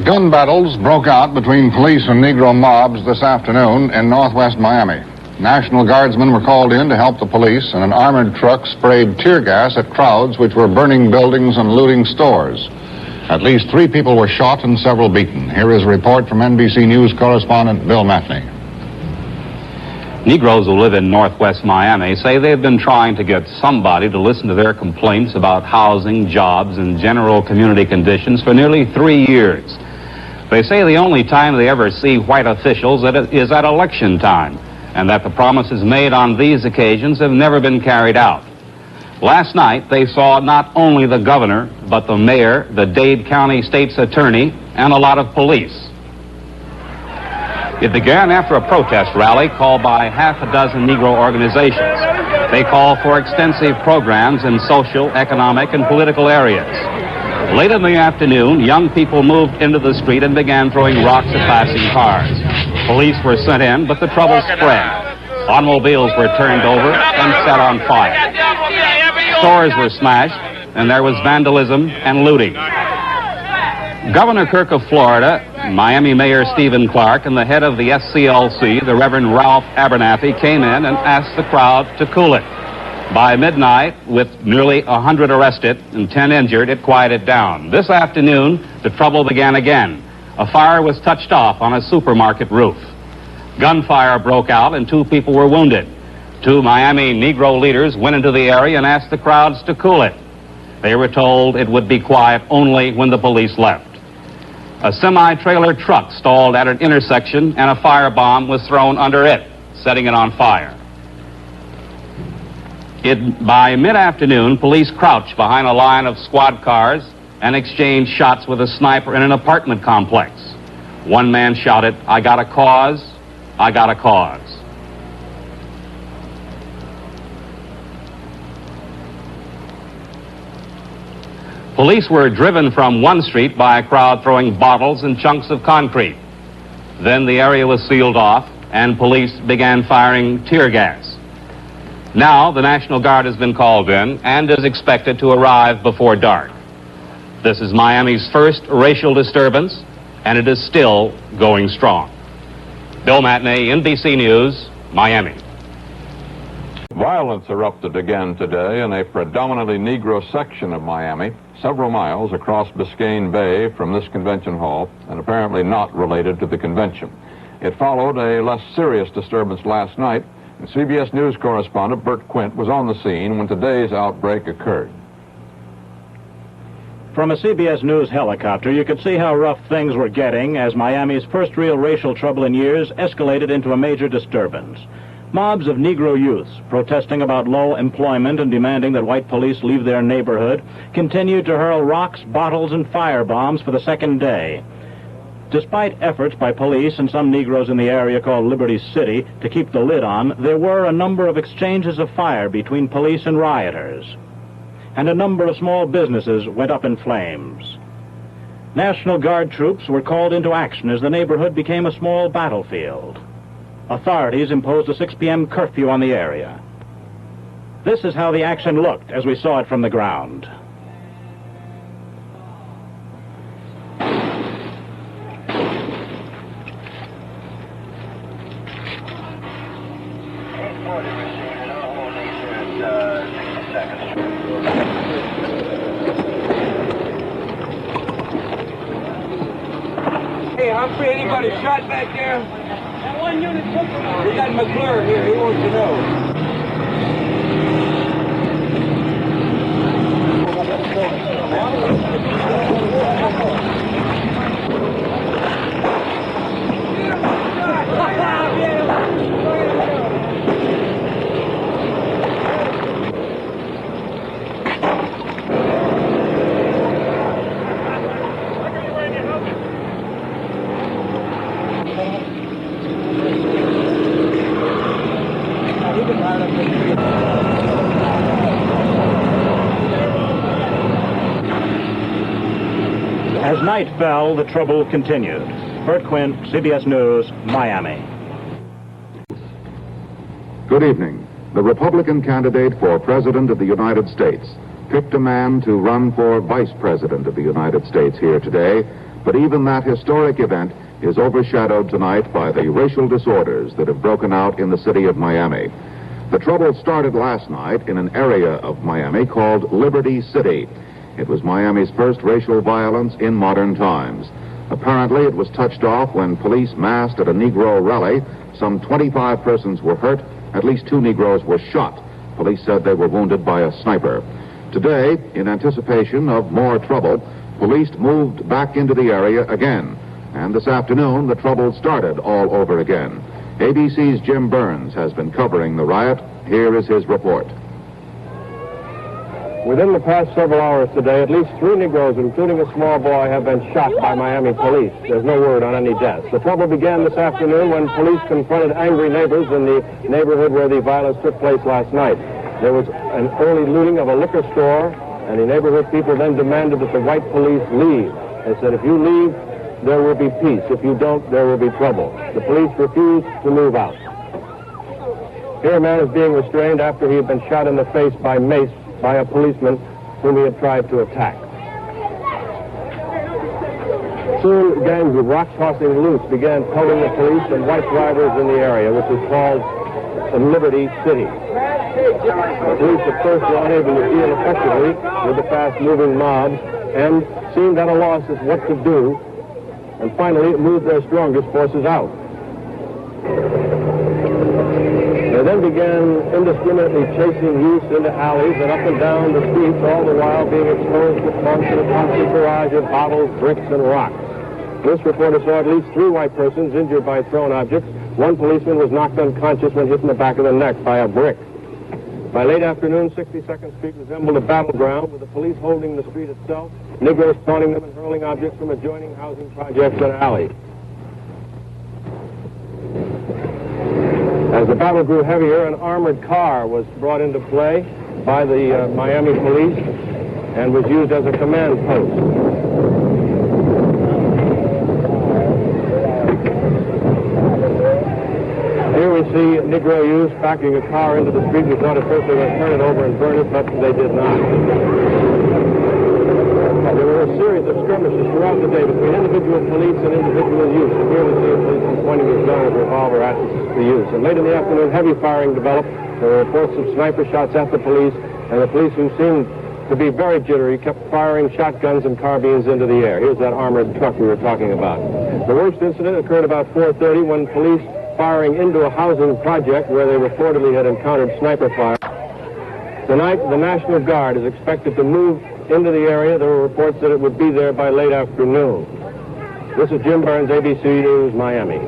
Gun battles broke out between police and Negro mobs this afternoon in northwest Miami. National Guardsmen were called in to help the police, and an armored truck sprayed tear gas at crowds which were burning buildings and looting stores. At least 3 people were shot and several beaten. Here is a report from NBC News correspondent Bill Matney. Negroes who live in northwest Miami say they've been trying to get somebody to listen to their complaints about housing, jobs, and general community conditions for nearly 3 years. They say the only time they ever see white officials is at election time, and that the promises made on these occasions have never been carried out. Last night, they saw not only the governor, but the mayor, the Dade County State's attorney, and a lot of police. It began after a protest rally called by half a dozen Negro organizations. They call for extensive programs in social, economic, and political areas. Late in the afternoon, young people moved into the street and began throwing rocks at passing cars. Police were sent in, but the trouble spread. Automobiles were turned over and set on fire. Stores were smashed, and there was vandalism and looting. Governor Kirk of Florida, Miami Mayor Stephen Clark, and the head of the SCLC, the Reverend Ralph Abernathy, came in and asked the crowd to cool it. By midnight, with nearly 100 arrested and 10 injured, it quieted down. This afternoon, the trouble began again. A fire was touched off on a supermarket roof. Gunfire broke out and 2 people were wounded. 2 Miami Negro leaders went into the area and asked the crowds to cool it. They were told it would be quiet only when the police left. A semi-trailer truck stalled at an intersection and a firebomb was thrown under it, setting it on fire. By mid-afternoon, police crouched behind a line of squad cars and exchanged shots with a sniper in an apartment complex. One man shouted, "I got a cause, I got a cause." Police were driven from one street by a crowd throwing bottles and chunks of concrete. Then the area was sealed off and police began firing tear gas. Now the National Guard has been called in and is expected to arrive before dark. This is Miami's first racial disturbance, and it is still going strong. Bill Matney, NBC News, Miami. Violence erupted again today in a predominantly Negro section of Miami, several miles across Biscayne Bay from this convention hall, and apparently not related to the convention. It followed a less serious disturbance last night, and CBS News correspondent Bert Quint was on the scene when today's outbreak occurred. From a CBS News helicopter, you could see how rough things were getting as Miami's first real racial trouble in years escalated into a major disturbance. Mobs of Negro youths protesting about low employment and demanding that white police leave their neighborhood continued to hurl rocks, bottles, and firebombs for the second day. Despite efforts by police and some Negroes in the area called Liberty City to keep the lid on, there were a number of exchanges of fire between police and rioters, and a number of small businesses went up in flames. National Guard troops were called into action as the neighborhood became a small battlefield. Authorities imposed a 6 p.m. curfew on the area. This is how the action looked as we saw it from the ground. Hey, Humphrey, anybody shot back there? That one unit took him. We got McClure here. He wants to know. As night fell, the trouble continued. Bert Quint, CBS News, Miami. Good evening. The Republican candidate for President of the United States picked a man to run for Vice President of the United States here today But even that historic event is overshadowed tonight by the racial disorders that have broken out in the city of Miami. The trouble started last night in an area of Miami called Liberty City. It was Miami's first racial violence in modern times. Apparently, it was touched off when police massed at a Negro rally. Some 25 persons were hurt. At least 2 Negroes were shot. Police said they were wounded by a sniper. Today, in anticipation of more trouble, police moved back into the area again. And this afternoon, the trouble started all over again. ABC's Jim Burns has been covering the riot. Here is his report. Within the past several hours today, at least 3 Negroes, including a small boy, have been shot by Miami police. There's no word on any deaths. The trouble began this afternoon when police confronted angry neighbors in the neighborhood where the violence took place last night. There was an early looting of a liquor store, and the neighborhood people then demanded that the white police leave. They said, if you leave, there will be peace. If you don't, there will be trouble. The police refused to move out. Here a man is being restrained after he had been shot in the face by mace by a policeman whom he had tried to attack. Soon, gangs with rock-tossing loose began pelting the police and white drivers in the area, which is called Liberty City. The police at first were unable to deal effectively with the fast-moving mobs and seemed at a loss as what to do, and finally moved their strongest forces out. They then began indiscriminately chasing youths into alleys and up and down the streets, all the while being exposed to a constant barrage of bottles, bricks, and rocks. This reporter saw at least 3 white persons injured by thrown objects. 1 policeman was knocked unconscious when hit in the back of the neck by a brick. By late afternoon, 62nd Street resembled a battleground, with the police holding the street itself, Negroes taunting them and hurling objects from adjoining housing projects and alleys. As the battle grew heavier, an armored car was brought into play by the Miami police and was used as a command post. Here we see Negro youths backing a car into the street. We thought at first they were going to turn it over and burn it, but they did not. There were a series of skirmishes throughout the day between individual police and individual youths. And here we see a policeman pointing his gun with a revolver at the youths. And late in the afternoon, heavy firing developed. There were reports of sniper shots at the police, and the police, who seemed to be very jittery, kept firing shotguns and carbines into the air. Here's that armored truck we were talking about. The worst incident occurred about 4:30 when police firing into a housing project where they reportedly had encountered sniper fire. Tonight, the National Guard is expected to move into the area. There were reports that it would be there by late afternoon. This is Jim Burns, ABC News, Miami.